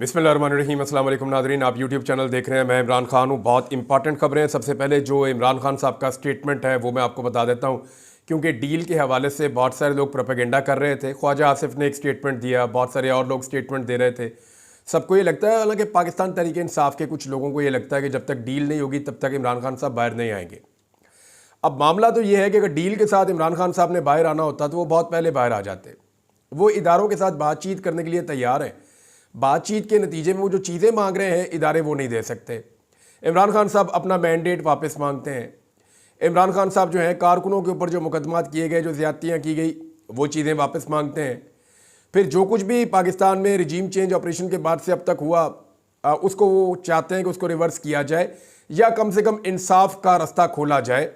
बिस्मिल्लाहिर्रहमानिर्रहीम। अस्सलाम वालेकुम नाज़रीन, आप यूट्यूब चैनल देख रहे हैं। मैं इमरान खान हूँ। बहुत इंपॉर्टेंट खबरें हैं। सबसे पहले जो इमरान खान साहब का स्टेटमेंट है वो मैं आपको बता देता हूँ, क्योंकि डील के हवाले से बहुत सारे लोग प्रोपेगेंडा कर रहे थे। ख्वाजा आसिफ ने एक स्टेटमेंट दिया, बहुत सारे और लोग स्टेटमेंट दे रहे थे। सबको ये लगता है, हालांकि पाकिस्तान तहरीक इंसाफ के कुछ लोगों को ये लगता है कि जब तक डील नहीं होगी तब तक इमरान खान साहब बाहर नहीं आएंगे। अब मामला तो ये है कि अगर डील के साथ इमरान खान साहब ने बाहर आना होता तो वो बहुत पहले बाहर आ जाते। वो इदारों के साथ बातचीत करने के लिए तैयार हैं। बातचीत के नतीजे में वो जो चीज़ें मांग रहे हैं इदारे वो नहीं दे सकते। इमरान खान साहब अपना मैंडेट वापस मांगते हैं। इमरान खान साहब जो हैं कारकुनों के ऊपर जो मुकदमात किए गए, जो ज़्यादतियाँ की गई, वो चीज़ें वापस मांगते हैं। फिर जो कुछ भी पाकिस्तान में रिजीम चेंज ऑपरेशन के बाद से अब तक हुआ उसको वो चाहते हैं कि उसको रिवर्स किया जाए या कम से कम इंसाफ का रास्ता खोला जाए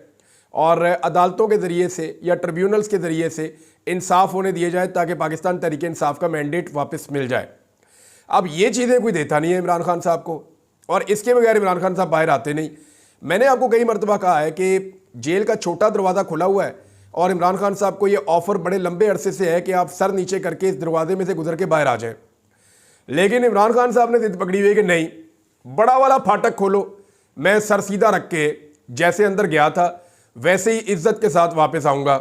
और अदालतों के ज़रिए से या ट्रिब्यूनल्स के ज़रिए से इंसाफ होने दिए जाए ताकि पाकिस्तान तहरीक इंसाफ का मैंडेट वापस मिल जाए। अब ये चीज़ें कोई देता नहीं है इमरान खान साहब को, और इसके बगैर इमरान खान साहब बाहर आते नहीं। मैंने आपको कई मरतबा कहा है कि जेल का छोटा दरवाज़ा खुला हुआ है और इमरान खान साहब को ये ऑफ़र बड़े लंबे अरसे से है कि आप सर नीचे करके इस दरवाजे में से गुजर के बाहर आ जाएं। लेकिन इमरान खान साहब ने जिद पकड़ी हुई है कि नहीं, बड़ा वाला फाटक खोलो, मैं सर सीधा रख के जैसे अंदर गया था वैसे ही इज्जत के साथ वापस आऊँगा।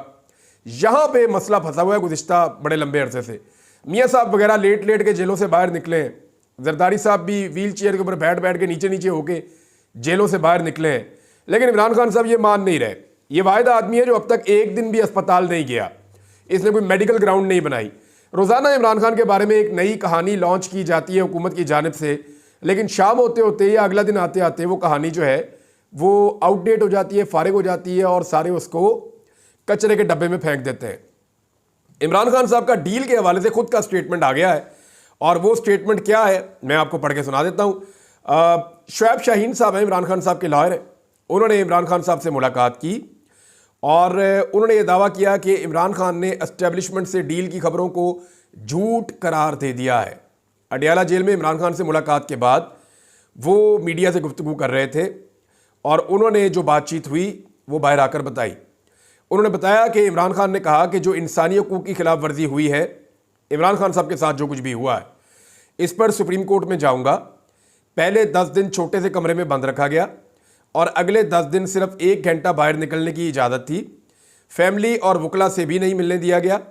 यहाँ पे मसला फंसा हुआ है गुज़िश्ता बड़े लंबे अरसे से। मियाँ साहब वगैरह लेट लेट के जेलों से बाहर निकले हैं। जरदारी साहब भी व्हील चेयर के ऊपर बैठ बैठ के नीचे नीचे होके जेलों से बाहर निकले हैं। लेकिन इमरान खान साहब ये मान नहीं रहे। ये वाहिदा आदमी है जो अब तक एक दिन भी अस्पताल नहीं गया, इसने कोई मेडिकल ग्राउंड नहीं बनाई। रोज़ाना इमरान खान के बारे में एक नई कहानी लॉन्च की जाती है हुकूमत की जानिब से, लेकिन शाम होते होते या अगला दिन आते आते वो कहानी जो है वो आउटडेट हो जाती है, फारिग हो जाती है और सारे उसको कचरे के डब्बे में फेंक देते हैं। इमरान खान साहब का डील के हवाले से खुद का स्टेटमेंट आ गया है, और वो स्टेटमेंट क्या है मैं आपको पढ़ के सुना देता हूँ। शुएब शाहीन साहब हैं, इमरान खान साहब के लॉयर हैं। उन्होंने इमरान खान साहब से मुलाकात की और उन्होंने ये दावा किया कि इमरान खान ने एस्टेब्लिशमेंट से डील की खबरों को झूठ करार दे दिया है। अडियाला जेल में इमरान खान से मुलाकात के बाद वो मीडिया से गुफ्तगू कर रहे थे और उन्होंने जो बातचीत हुई वो बाहर आकर बताई। उन्होंने बताया कि इमरान खान ने कहा कि जो इंसानी हकूक़ की खिलाफ वर्जी हुई है, इमरान खान साहब के साथ जो कुछ भी हुआ है, इस पर सुप्रीम कोर्ट में जाऊंगा। पहले 10 दिन छोटे से कमरे में बंद रखा गया और अगले 10 दिन सिर्फ 1 घंटा बाहर निकलने की इजाज़त थी। फैमिली और वकला से भी नहीं मिलने दिया गया,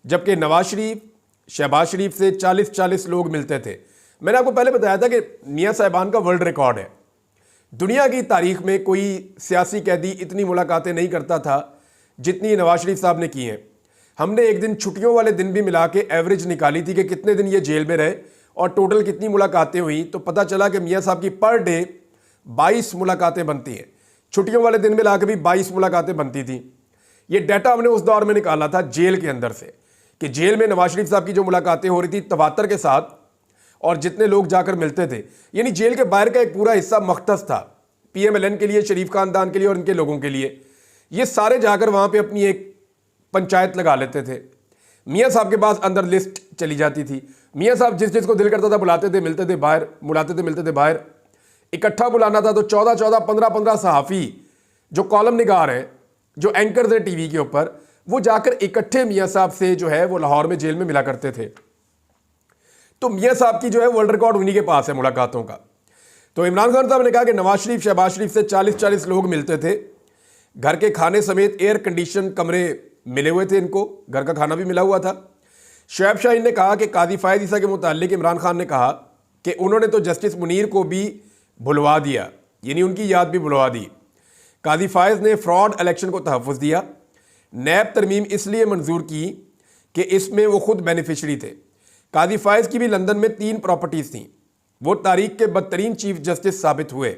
जबकि नवाज शरीफ, शहबाज शरीफ से 40-40 लोग मिलते थे। मैंने आपको पहले बताया था कि मियाँ साहिबान का वर्ल्ड रिकॉर्ड है। दुनिया की तारीख में कोई सियासी कैदी इतनी मुलाकातें नहीं करता था जितनी नवाज शरीफ साहब ने की हैं। हमने एक दिन छुट्टियों वाले दिन भी मिला के एवरेज निकाली थी कि कितने दिन ये जेल में रहे और टोटल कितनी मुलाकातें हुई, तो पता चला कि मियाँ साहब की पर डे 22 मुलाकातें बनती हैं। छुट्टियों वाले दिन मिला के भी 22 मुलाकातें बनती थी। ये डाटा हमने उस दौर में निकाला था जेल के अंदर से, कि जेल में नवाज शरीफ साहब की जो मुलाकातें हो रही थी तवातर के साथ और जितने लोग जाकर मिलते थे, यानी जेल के बाहर का एक पूरा हिस्सा मख्तस था PMLN के लिए, शरीफ खानदान के लिए और इनके लोगों के लिए। ये सारे जाकर वहाँ पे अपनी एक पंचायत लगा लेते थे। मियाँ साहब के पास अंदर लिस्ट चली जाती थी। मियाँ साहब जिस जिसको दिल करता था बुलाते थे, मिलते थे बाहर, बुलाते थे मिलते थे बाहर। इकट्ठा बुलाना था तो 14-14, 15-15 सहाफ़ी जो कॉलम निगार हैं, जो एंकर्स हैं TV के ऊपर, वो जाकर इकट्ठे मियाँ साहब से जो है वो लाहौर में जेल में मिला करते थे। तो मियाँ साहब की जो है वर्ल्ड रिकॉर्ड उन्हीं के पास है मुलाकातों का। तो इमरान खान साहब ने कहा कि नवाज शरीफ, शहबाज शरीफ से 40-40 लोग मिलते थे। घर के खाने समेत एयर कंडीशन कमरे मिले हुए थे, इनको घर का खाना भी मिला हुआ था। शुएब शाहीन ने कहा कि काजी फायद ईसा के मुताल्लिक इमरान खान ने कहा कि उन्होंने तो जस्टिस मुनीर को भी भुलवा दिया, यानी उनकी याद भी भुलवा दी। काजी फायद ने फ्रॉड इलेक्शन को तहफ़्फ़ुज़ दिया। नैब तरमीम इसलिए मंजूर की कि इसमें वो खुद बेनिफिशरी थे। काजी फायद की भी लंदन में 3 प्रॉपर्टीज़ थीं। वो तारीख के बदतरीन चीफ जस्टिस साबित हुए।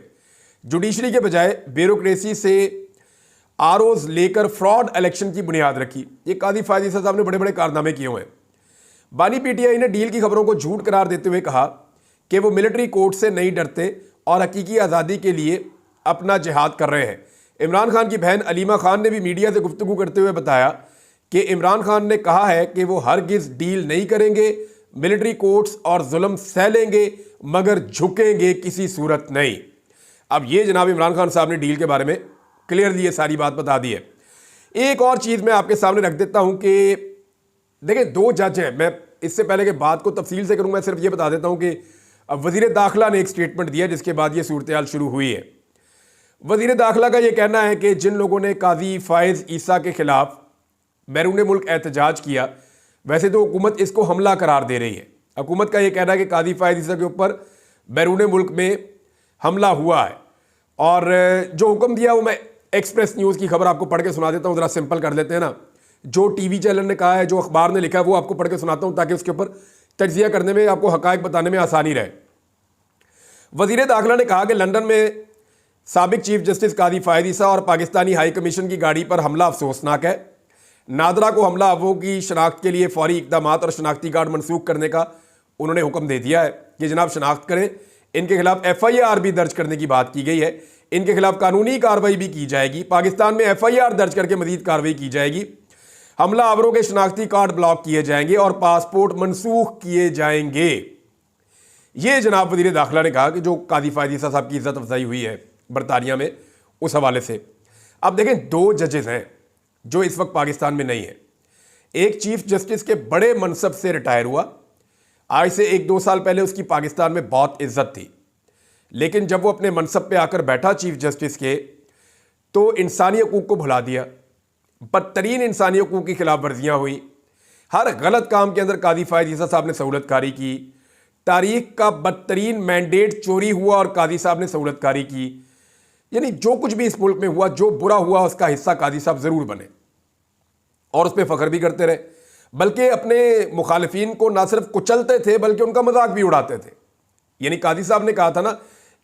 जुडिशरी के बजाय ब्यूरोक्रेसी से ROs लेकर फ्रॉड इलेक्शन की बुनियाद रखी। ये काजी फायद ईसा साहब ने बड़े बड़े कारनामे किए हुए हैं। बानी PTI ने डील की खबरों को झूठ करार देते हुए कहा कि वो मिलिट्री कोर्ट से नहीं डरते और हकीकी आज़ादी के लिए अपना जिहाद कर रहे हैं। इमरान खान की बहन अलीमा खान ने भी मीडिया से गुफ्तगू करते हुए बताया कि इमरान खान ने कहा है कि वो हरगिज़ डील नहीं करेंगे, मिलिट्री कोर्ट्स और जुल्म सह लेंगे मगर झुकेंगे किसी सूरत नहीं। अब ये जनाब इमरान खान साहब ने डील के बारे में क्लियरली ये सारी बात बता दी है। एक और चीज़ मैं आपके सामने रख देता हूं कि देखिए 2 जज हैं। मैं इससे पहले कि बात को तफसील से करूं, मैं सिर्फ ये बता देता हूं कि अब वज़ीर दाखिला ने एक स्टेटमेंट दिया जिसके बाद ये सूरत शुरू हुई है। वज़ीर दाखिला का ये कहना है कि जिन लोगों ने काजी फ़ाइज़ ईसा के ख़िलाफ़ बैरून मुल्क एहतजाज किया, वैसे तो हुकूमत इसको हमला करार दे रही है। हुकूमत का ये कहना है कि काजी फ़ाइज़ ईसा के ऊपर बैरून मुल्क में हमला हुआ है, और जो हुक्म दिया वो मैं एक्सप्रेस न्यूज़ की खबर आपको पढ़ के सुना देता हूँ। ज़रा सिंपल कर लेते हैं ना, जो टीवी चैनल ने कहा है, जो अखबार ने लिखा है, वो आपको पढ़ के सुनाता हूँ ताकि उसके ऊपर तज्जिया करने में, आपको हक़ाइक़ बताने में आसानी रहे। वज़ीर दाखिला ने कहा कि लंदन में साबिक चीफ जस्टिस काजी फ़ाइज़ ईसा और पाकिस्तानी हाई कमीशन की गाड़ी पर हमला अफसोसनाक है। नादरा को हमला आवों की शनाख्त के लिए फौरी इक़दाम और शनाख्ती कार्ड मनसूख करने का उन्होंने हुक्म दे दिया है कि जनाब शनाख्त करें। इनके खिलाफ FIR भी दर्ज करने की बात की गई है। इनके खिलाफ कानूनी कार्रवाई भी की जाएगी। पाकिस्तान में FIR दर्ज करके मजीद कार्रवाई की जाएगी। हमला आवरों के शनाख्ती कार्ड ब्लॉक किए जाएंगे और पासपोर्ट मनसूख किए जाएंगे। ये जनाब वज़ीर दाखिला ने कहा कि जो काजी फ़ाइज़ ईसा साहब की इज़्ज़त अफजाई हुई है बरतानिया में, उस हवाले से। अब देखें, 2 जजेस हैं जो इस वक्त पाकिस्तान में नहीं है। एक चीफ जस्टिस के बड़े मनसब से रिटायर हुआ, आज से 1-2 साल पहले उसकी पाकिस्तान में बहुत इज्जत थी, लेकिन जब वो अपने मनसब पे आकर बैठा चीफ जस्टिस के, तो इंसानी हकूक़ को भुला दिया। बदतरीन इंसानी हकूक़ की खिलाफ वर्जियाँ हुई। हर गलत काम के अंदर काजी फ़ाइज़ ईसा साहब ने सहूलतकारी की। तारीख का बदतरीन मैंडेट चोरी हुआ और काजी साहब ने सहूलतकारी की। यानी जो कुछ भी इस मुल्क में हुआ, जो बुरा हुआ, उसका हिस्सा काजी साहब ज़रूर बने और उस पर फ़ख्र भी करते रहे। बल्कि अपने मुखालिफिन को ना सिर्फ कुचलते थे बल्कि उनका मजाक भी उड़ाते थे। यानी काजी साहब ने कहा था ना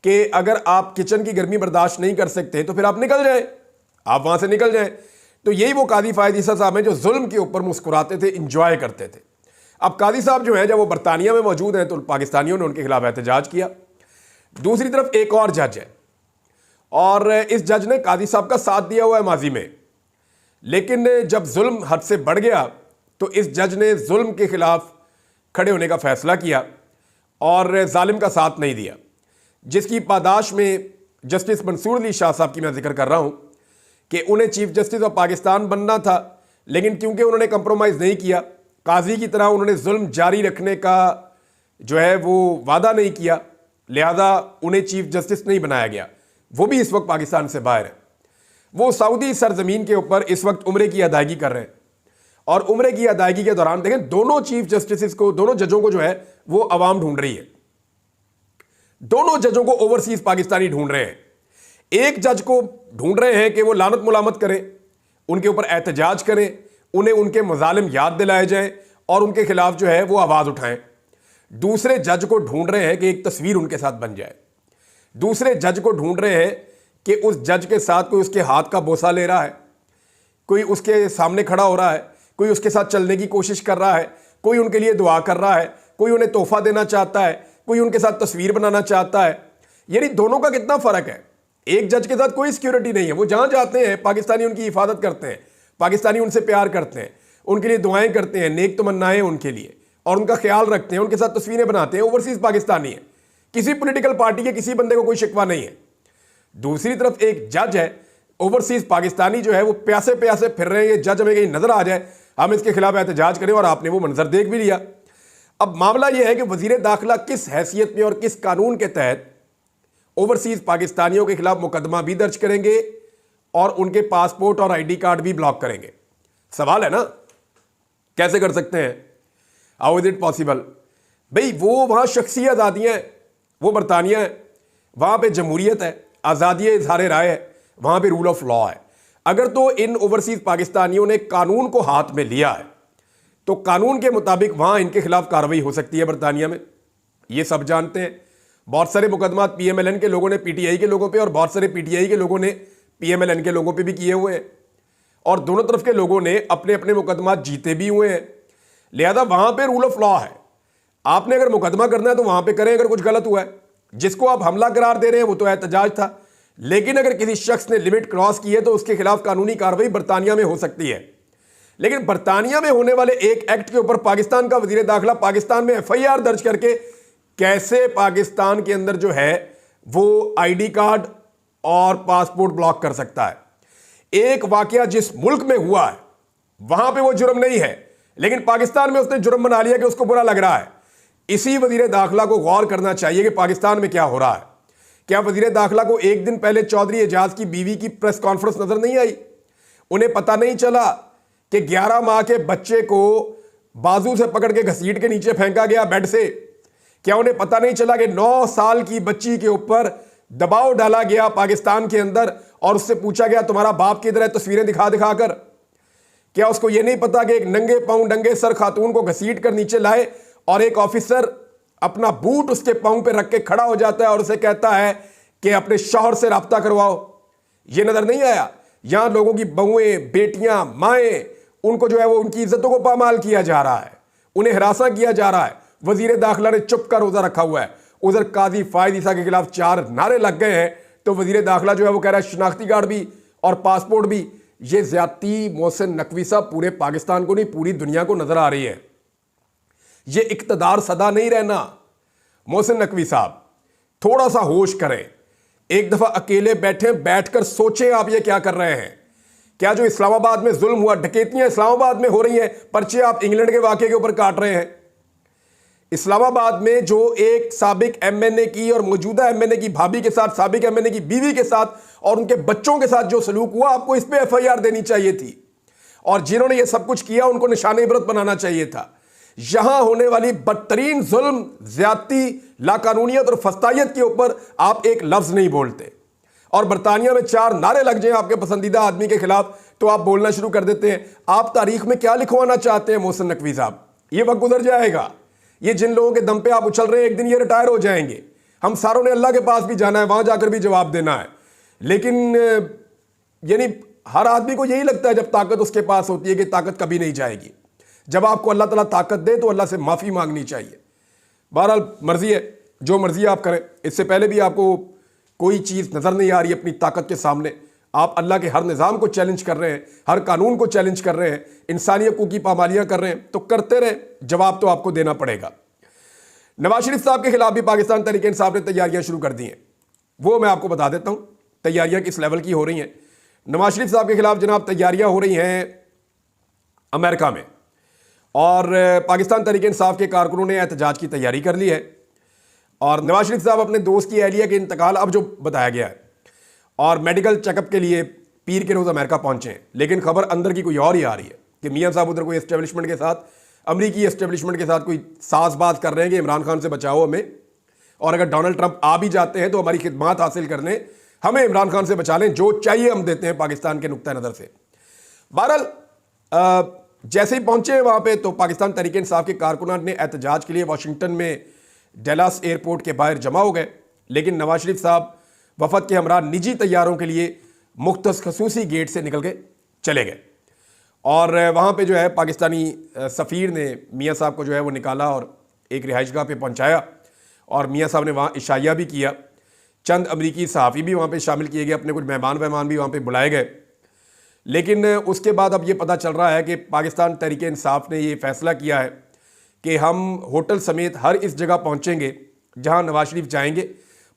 कि अगर आप किचन की गर्मी बर्दाश्त नहीं कर सकते तो फिर आप निकल जाएं, आप वहाँ से निकल जाएं। तो यही वो काजी फ़ाइज़ ईसा साहब हैं जो जुल्म के ऊपर मुस्कुराते थे, इंजॉय करते थे। अब काजी साहब जो है, जब वो बरतानिया में मौजूद हैं तो पाकिस्तानियों ने उनके खिलाफ एहतजाज किया। दूसरी तरफ एक और जज है और इस जज ने काजी साहब का साथ दिया हुआ है माजी में, लेकिन जब जुल्म हद से बढ़ गया तो इस जज ने जुल्म के खिलाफ खड़े होने का फैसला किया और जालिम का साथ नहीं दिया, जिसकी पादाश में जस्टिस मंसूर अली शाह साहब की मैं जिक्र कर रहा हूं कि उन्हें चीफ जस्टिस ऑफ पाकिस्तान बनना था, लेकिन क्योंकि उन्होंने कंप्रोमाइज़ नहीं किया, काजी की तरह उन्होंने जुल्म जारी रखने का जो है वो वादा नहीं किया, लिहाजा उन्हें चीफ जस्टिस नहीं बनाया गया। वो भी इस वक्त पाकिस्तान से बाहर है। वो सऊदी सरजमीन के ऊपर इस वक्त उम्रे की अदायगी कर रहे हैं और उम्रे की अदायगी के दौरान देखें, दोनों चीफ जस्टिस को, दोनों जजों को जो है वो अवाम ढूंढ रही है। दोनों जजों को ओवरसीज पाकिस्तानी ढूंढ रहे हैं। एक जज को ढूंढ रहे हैं कि वो लानत मुलामत करें, उनके ऊपर एहतजाज करें, उन्हें उनके मजालिम याद दिलाए जाएं और उनके खिलाफ जो है वो आवाज़ उठाएं। दूसरे जज को ढूंढ रहे हैं कि एक तस्वीर उनके साथ बन जाए। दूसरे जज को ढूंढ रहे हैं कि उस जज के साथ कोई उसके हाथ का बोसा ले रहा है, कोई उसके सामने खड़ा हो रहा है, कोई उसके साथ चलने की कोशिश कर रहा है, कोई उनके लिए दुआ कर रहा है, कोई उन्हें तोहफा देना चाहता है, कोई उनके साथ तस्वीर बनाना चाहता है। यानी दोनों का कितना फ़र्क है। एक जज के साथ कोई सिक्योरिटी नहीं है, वो जहाँ जाते हैं पाकिस्तानी उनकी हिफाजत करते हैं, पाकिस्तानी उनसे प्यार करते हैं, उनके लिए दुआएं करते हैं, नेक तमन्नाएं उनके लिए, और उनका ख्याल रखते हैं, उनके साथ तस्वीरें बनाते हैं। ओवरसीज पाकिस्तानी है, किसी पॉलिटिकल पार्टी के किसी बंदे को कोई शिकवा नहीं है। दूसरी तरफ एक जज है ओवरसीज पाकिस्तानी जो है वो प्यासे प्यासे फिर रहे हैं, ये जज हमें कहीं नजर आ जाए, हम इसके खिलाफ एहतजाज करें, और आपने वो मंजर देख भी लिया। अब मामला यह है कि वजीर दाखिला किस हैसियत में और किस कानून के तहत ओवरसीज पाकिस्तानियों के खिलाफ मुकदमा भी दर्ज करेंगे और उनके पासपोर्ट और ID कार्ड भी ब्लॉक करेंगे। सवाल है ना, कैसे कर सकते हैं? How is it possible? भाई वो वहाँ शख्सी आज़ादियाँ हैं, वो बरतानिया है, वहाँ पे जमहूरियत है, आज़ादी इजहार राय है, वहाँ पे रूल ऑफ लॉ है। अगर तो इन ओवरसीज पाकिस्तानियों ने कानून को हाथ में लिया है तो कानून के मुताबिक वहाँ इनके खिलाफ कार्रवाई हो सकती है बरतानिया में, ये सब जानते हैं। बहुत सारे मुकदमात PMLN के लोगों ने PTI के लोगों पे और बहुत सारे PTI के लोगों ने PMLN के लोगों पे भी किए हुए हैं, और दोनों तरफ के लोगों ने अपने अपने मुकदमात जीते भी हुए हैं। लिहाजा वहाँ पे रूल ऑफ लॉ है। आपने अगर मुकदमा करना है तो वहाँ पे करें अगर कुछ गलत हुआ है। जिसको आप हमला करार दे रहे हैं वो तो एहतजाज था, लेकिन अगर किसी शख्स ने लिमिट क्रॉस की है तो उसके खिलाफ कानूनी कार्रवाई बरतानिया में हो सकती है। लेकिन बरतानिया में होने वाले एक एक्ट के ऊपर पाकिस्तान का वजीर दाखिला पाकिस्तान में FIR दर्ज करके कैसे पाकिस्तान के अंदर जो है वो ID कार्ड और पासपोर्ट ब्लॉक कर सकता है? एक वाकया जिस मुल्क में हुआ है वहां पे वो जुर्म नहीं है, लेकिन पाकिस्तान में उसने जुर्म बना लिया कि उसको बुरा लग रहा है। इसी वजीर दाखिला को गौर करना चाहिए कि पाकिस्तान में क्या हो रहा है। क्या वजीर दाखिला को एक दिन पहले चौधरी एजाज की बीवी की प्रेस कॉन्फ्रेंस नजर नहीं आई? उन्हें पता नहीं चला कि 11 माह के बच्चे को बाजू से पकड़ के घसीट के नीचे फेंका गया बेड से? क्या उन्हें पता नहीं चला कि 9 साल की बच्ची के ऊपर दबाव डाला गया पाकिस्तान के अंदर और उससे पूछा गया तुम्हारा बाप किधर है, तस्वीरें दिखा दिखा कर? क्या उसको यह नहीं पता कि एक नंगे पांव नंगे सर खातून को घसीट कर नीचे लाए और एक ऑफिसर अपना बूट उसके पांव पे रख के खड़ा हो जाता है और उसे कहता है कि अपने शौहर से राब्ता करवाओ? यह नजर नहीं आया? यहां लोगों की बहुएं, बेटियां, माएं, उनको जो है वो उनकी इज्जतों को पामाल किया जा रहा है, उन्हें हिरासा किया जा रहा है। वजीर दाखिला ने चुप का रोजा रखा हुआ है। उधर काजी फायद ईसा के खिलाफ 4 नारे लग गए हैं तो वजीर दाखिला जो है वो कह रहा है शनाख्ती कार्ड भी और पासपोर्ट भी। ये ज्यादती मोहसिन नकवी साहब पूरे पाकिस्तान को नहीं पूरी दुनिया को नजर आ रही है। ये इक्तदार सदा नहीं रहना। मोहसिन नकवी साहब थोड़ा सा होश करें, एक दफा अकेले बैठकर सोचें आप ये क्या कर रहे हैं। क्या जो इस्लामाबाद में जुल्म हुआ, डकैतियां इस्लामाबाद में हो रही हैं, पर्चे आप इंग्लैंड के वाकये के ऊपर काट रहे हैं। इस्लामाबाद में जो एक साबिक एमएनए की और मौजूदा एमएनए की भाभी के साथ, साबिक एमएनए की बीवी के साथ और उनके बच्चों के साथ जो सलूक हुआ, आपको इस पे एफआईआर देनी चाहिए थी और जिन्होंने ये सब कुछ किया उनको निशाने इबरत बनाना चाहिए था। यहां होने वाली बदतरीन जुल्म, ज्यादती, लाकानूनियत और फस्तायत के ऊपर आप एक लफ्ज नहीं बोलते और बरतानिया में 4 नारे लग जाएं आपके पसंदीदा आदमी के खिलाफ तो आप बोलना शुरू कर देते हैं। आप तारीख में क्या लिखवाना चाहते हैं मोहसिन नकवी साहब? ये वक्त गुजर जाएगा। ये जिन लोगों के दम पे आप उछल रहे हैं एक दिन ये रिटायर हो जाएंगे। हम सारों ने अल्लाह के पास भी जाना है, वहां जाकर भी जवाब देना है। लेकिन यानी हर आदमी को यही लगता है जब ताकत उसके पास होती है कि ताकत कभी नहीं जाएगी। जब आपको अल्लाह ताला ताकत दे तो अल्लाह से माफी मांगनी चाहिए। बहरहाल मर्जी है, जो मर्जी आप करें। इससे पहले भी आपको कोई चीज नजर नहीं आ रही अपनी ताकत के सामने, आप अल्लाह के हर निज़ाम को चैलेंज कर रहे हैं, हर कानून को चैलेंज कर रहे हैं, इंसानी हकूक़ की पामालियां कर रहे हैं, तो करते रहे, जवाब तो आपको देना पड़ेगा। नवाज शरीफ साहब के खिलाफ भी पाकिस्तान तहरीक इंसाफ ने तैयारियां शुरू कर दी हैं। वो मैं आपको बता देता हूं तैयारियां किस लेवल की हो रही हैं। नवाज शरीफ साहब के खिलाफ जनाब तैयारियां हो रही हैं अमेरिका में और पाकिस्तान तहरीक इंसाफ के कारकुनों ने एहतजाज की तैयारी कर ली है और नवाज शरीफ साहब अपने दोस्त की अहलिया के इंतकाल अब जो बताया गया है और मेडिकल चेकअप के लिए पीर के रोज़ अमेरिका पहुंचे हैं। लेकिन खबर अंदर की कोई और ही आ रही है कि मियां साहब उधर कोई एस्टेब्लिशमेंट के साथ, अमरीकी एस्टेब्लिशमेंट के साथ कोई साजबाज कर रहे हैं कि इमरान खान से बचाओ हमें, और अगर डोनाल्ड ट्रंप आ भी जाते हैं तो हमारी खिदमत हासिल करने, हमें इमरान खान से बचा लें, जो चाहिए हम देते हैं पाकिस्तान के नुक्ता नज़र से। बहरहाल जैसे ही पहुंचे हैं वहां पे तो पाकिस्तान तहरीक इंसाफ के कारकुनान ने एहतजाज के लिए वाशिंगटन में डैलास एयरपोर्ट के बाहर जमा हो गए। लेकिन नवाज शरीफ साहब वफद के हमरा निजी तैयारों के लिए मुख्तस खसूसी गेट से निकल के चले गए और वहाँ पे जो है पाकिस्तानी सफ़ीर ने मियाँ साहब को जो है वो निकाला और एक रिहाइशगाह पे पहुँचाया और मियाँ साहब ने वहाँ इशाया भी किया। चंद अमरीकी सहाफ़ी भी वहाँ पे शामिल किए गए, अपने कुछ मेहमान भी वहाँ पे बुलाए गए। लेकिन उसके बाद अब ये पता चल रहा है कि पाकिस्तान तहरीक इंसाफ ने ये फ़ैसला किया है कि हम होटल समेत हर इस जगह पहुँचेंगे जहाँ नवाज शरीफ जाएंगे।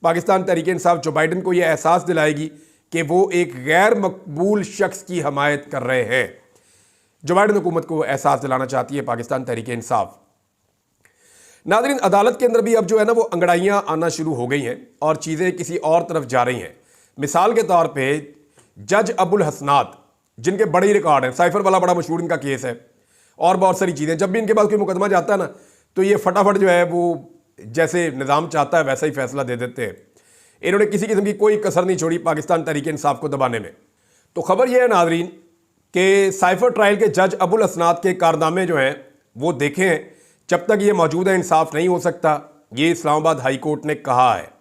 पाकिस्तान तहरीक इंसाफ जो बाइडन को यह एहसास दिलाएगी कि वो एक गैर मकबूल शख्स की हमायत कर रहे हैं। जो बाइडन हुकूमत को एहसास दिलाना चाहती है पाकिस्तान तहरीक इंसाफ। नाज़रीन, अदालत के अंदर भी अब जो है ना वो अंगड़ाइयाँ आना शुरू हो गई हैं और चीज़ें किसी और तरफ जा रही हैं। मिसाल के तौर पे जज अबुल हसनात, जिनके बड़े ही रिकॉर्ड हैं, साइफर वाला बड़ा मशहूर इनका केस है और बहुत सारी चीज़ें, जब भी इनके पास कोई मुकदमा जाता है ना तो ये फटाफट जो है वो जैसे निज़ाम चाहता है वैसा ही फैसला दे देते हैं। इन्होंने किसी किस्म की कोई कसर नहीं छोड़ी पाकिस्तान तहरीक इंसाफ को दबाने में। तो खबर यह है नाज़रीन कि साइफर ट्रायल के जज अबुल हसनात के कारनामे जो हैं वो देखें हैं। जब तक ये मौजूदा इंसाफ नहीं हो सकता, ये इस्लामाबाद हाई कोर्ट ने कहा है।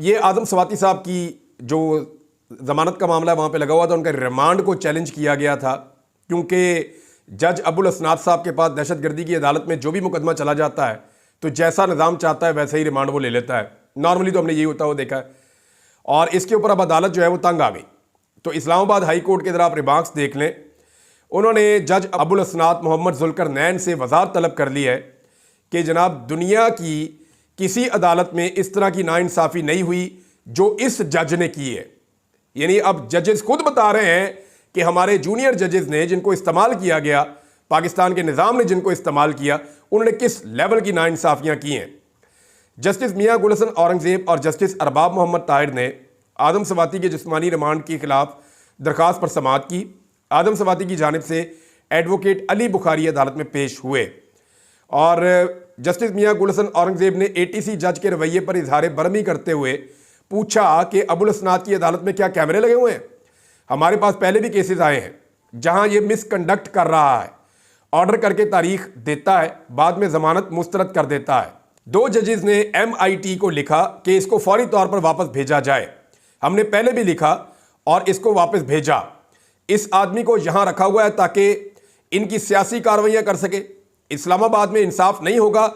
ये आज़म स्वाति साहब की जो ज़मानत का मामला वहाँ पे लगा हुआ था, उनका रिमांड को चैलेंज किया गया था क्योंकि जज अबुल हसनात साहब के पास दहशतगर्दी की अदालत में जो भी मुकदमा चला जाता है तो जैसा निज़ाम चाहता है वैसे ही रिमांड वो ले लेता है। नॉर्मली तो हमने यही होता हुआ देखा है और इसके ऊपर अब अदालत जो है वो तंग आ गई। तो इस्लामाबाद हाई कोर्ट के अंदर आप रिमार्क्स देख लें, उन्होंने जज अबुल हसनात मोहम्मद जुल्करनैन से वज़ाहत तलब कर ली है कि जनाब दुनिया की किसी अदालत में इस तरह की नाइंसाफ़ी नहीं हुई जो इस जज ने की है। यानी अब जजेस खुद बता रहे हैं कि हमारे जूनियर जजेस ने, जिनको इस्तेमाल किया गया, पाकिस्तान के निज़ाम ने जिनको इस्तेमाल किया, उन्होंने किस लेवल की नाइंसाफ़ियाँ की हैं। जस्टिस मियां गुल हसन औरंगज़ेब और जस्टिस अरबाब मोहम्मद ताहिर ने आदम सवाती के जिस्मानी रिमांड के खिलाफ दरख्वास्त पर समाअत की। आदम सवाती की जानिब से एडवोकेट अली बुखारी अदालत में पेश हुए और जस्टिस मियां गुल हसन औरंगज़ेब ने ATC जज के रवैये पर इजहार बरहमी करते हुए पूछा कि अबुल हसनात की अदालत में क्या कैमरे लगे हुए हैं? हमारे पास पहले भी केसेस आए हैं जहां ये मिसकंडक्ट कर रहा है, ऑर्डर करके तारीख देता है, बाद में जमानत मुस्तरद कर देता है। 2 जजेस ने MIT को लिखा कि इसको फौरी तौर पर वापस भेजा जाए। हमने पहले भी लिखा और इसको वापस भेजा। इस आदमी को यहां रखा हुआ है ताकि इनकी सियासी कार्रवाइयां कर सके। इस्लामाबाद में इंसाफ नहीं होगा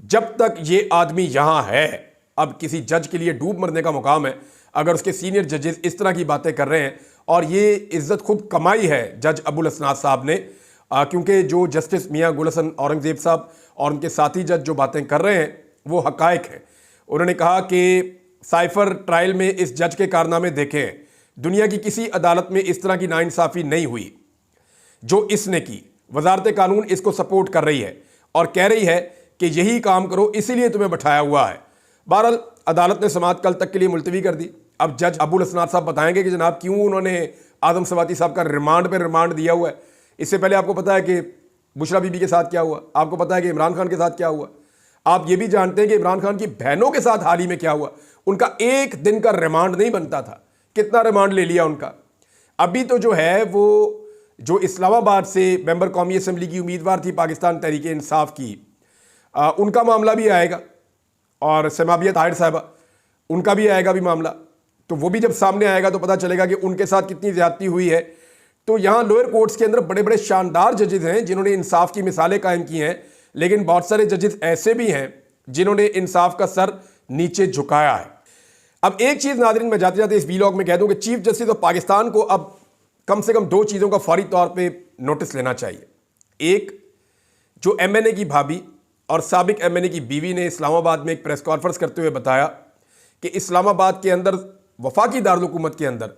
जब तक ये आदमी यहां है। अब किसी जज के लिए डूब मरने का मुकाम है अगर उसके सीनियर जजेस इस तरह की बातें कर रहे हैं, और ये इज्जत खुद कमाई है जज अबुल हसनात साहब ने, क्योंकि जो जस्टिस मियां गुल हसन औरंगज़ेब साहब और उनके साथी जज जो बातें कर रहे हैं वो हकायक हैं। उन्होंने कहा कि साइफर ट्रायल में इस जज के कारनामे देखें, दुनिया की किसी अदालत में इस तरह की नाइंसाफ़ी नहीं हुई जो इसने की। वजारत कानून इसको सपोर्ट कर रही है और कह रही है कि यही काम करो, इसीलिए तुम्हें बैठाया हुआ है। बहरहाल अदालत ने समाअत कल तक के लिए मुलतवी कर दी। अब जज अबुल हसनात साहब बताएंगे कि जनाब क्यों उन्होंने आदम सवाती साहब का रिमांड पे रिमांड दिया हुआ है। इससे पहले आपको पता है कि बुशरा बीबी के साथ क्या हुआ, आपको पता है कि इमरान खान के साथ क्या हुआ, आप ये भी जानते हैं कि इमरान खान की बहनों के साथ हाल ही में क्या हुआ। उनका एक दिन का रिमांड नहीं बनता था, कितना रिमांड ले लिया उनका। अभी तो जो है वो जो इस्लामाबाद से मेंबर कौमी असम्बली की उम्मीदवार थी पाकिस्तान तहरीक इंसाफ की, उनका मामला भी आएगा, और समाबिया ताहिर साहबा उनका भी आएगा भी मामला। तो वो भी जब सामने आएगा तो पता चलेगा कि उनके साथ कितनी ज़्यादती हुई है। तो यहाँ लोअर कोर्ट्स के अंदर बड़े बड़े शानदार जजेस हैं जिन्होंने इंसाफ की मिसालें कायम की हैं, लेकिन बहुत सारे जजेस ऐसे भी हैं जिन्होंने इंसाफ का सर नीचे झुकाया है। अब एक चीज़ नाज़रीन मैं जाते जाते इस वीलॉग में कह दूं कि चीफ जस्टिस ऑफ पाकिस्तान को अब कम से कम 2 चीज़ों का फौरी तौर पे नोटिस लेना चाहिए। एक, जो MNA की भाभी और साबिक MNA की बीवी ने इस्लामाबाद में एक प्रेस कॉन्फ्रेंस करते हुए बताया कि इस्लामाबाद के अंदर वफाकी दारुल हुकूमत के अंदर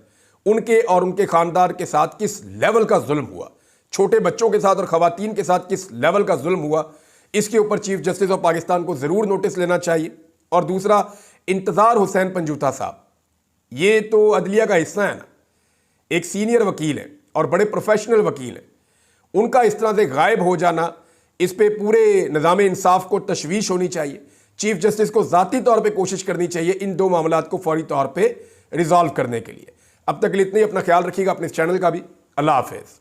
उनके और उनके ख़ानदान के साथ किस लेवल का जुल्म हुआ, छोटे बच्चों के साथ और ख़वातीन के साथ किस लेवल का जुल्म हुआ, इसके ऊपर चीफ जस्टिस ऑफ पाकिस्तान को ज़रूर नोटिस लेना चाहिए। और दूसरा, इंतज़ार हुसैन पंजूता साहब, ये तो अदलिया का हिस्सा है ना, एक सीनियर वकील है और बड़े प्रोफेशनल वकील हैं, उनका इस तरह से गायब हो जाना, इस पे पूरे निज़ाम इंसाफ को तशवीश होनी चाहिए। चीफ जस्टिस को ज़ाती तौर पे कोशिश करनी चाहिए इन 2 मामलात को फौरी तौर पे रिजॉल्व करने के लिए। अब तक के लिए इतना ही। अपना ख्याल रखिएगा, अपने इस चैनल का भी। अल्लाह हाफिज़।